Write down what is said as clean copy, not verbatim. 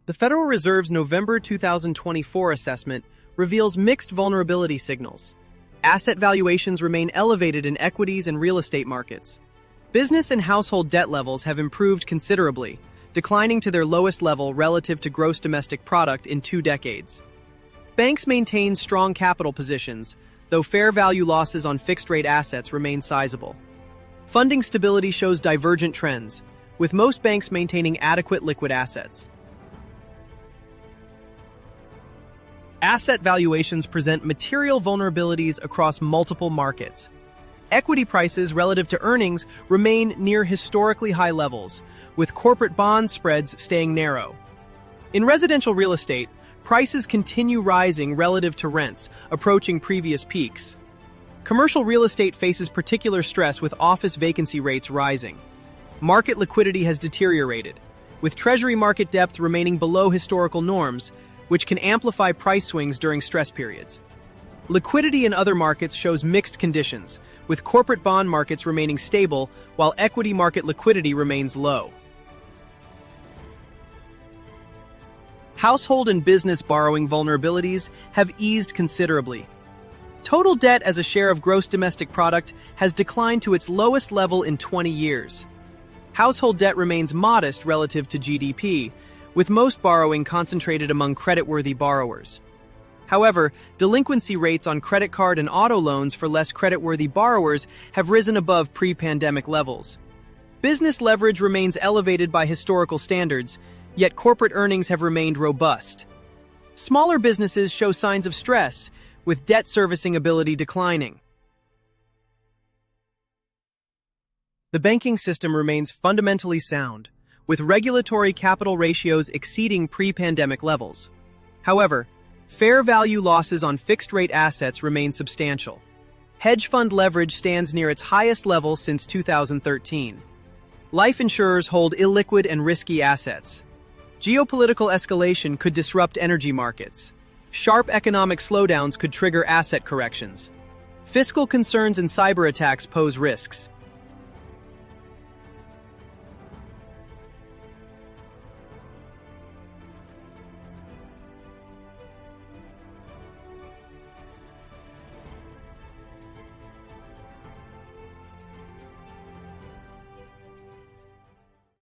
The Federal Reserve's November 2024 assessment reveals mixed vulnerability signals. Asset valuations remain elevated in equities and real estate markets. Business and household debt levels have improved considerably, declining to their lowest level relative to gross domestic product in 2 decades. Banks maintain strong capital positions, though fair value losses on fixed-rate assets remain sizable. Funding stability shows divergent trends, with most banks maintaining adequate liquid assets. Asset valuations present material vulnerabilities across multiple markets. Equity prices relative to earnings remain near historically high levels, with corporate bond spreads staying narrow. In residential real estate, prices continue rising relative to rents, approaching previous peaks. Commercial real estate faces particular stress with office vacancy rates rising. Market liquidity has deteriorated, with Treasury market depth remaining below historical norms, which can amplify price swings during stress periods. Liquidity in other markets shows mixed conditions, with corporate bond markets remaining stable while equity market liquidity remains low. Household and business borrowing vulnerabilities have eased considerably. Total debt as a share of gross domestic product has declined to its lowest level in 20 years. Household debt remains modest relative to GDP, with most borrowing concentrated among creditworthy borrowers. However, delinquency rates on credit card and auto loans for less creditworthy borrowers have risen above pre-pandemic levels. Business leverage remains elevated by historical standards, yet corporate earnings have remained robust. Smaller businesses show signs of stress, with debt servicing ability declining. The banking system remains fundamentally sound, with regulatory capital ratios exceeding pre-pandemic levels. However, fair value losses on fixed-rate assets remain substantial. Hedge fund leverage stands near its highest level since 2013. Life insurers hold illiquid and risky assets. Geopolitical escalation could disrupt energy markets. Sharp economic slowdowns could trigger asset corrections. Fiscal concerns and cyber attacks pose risks.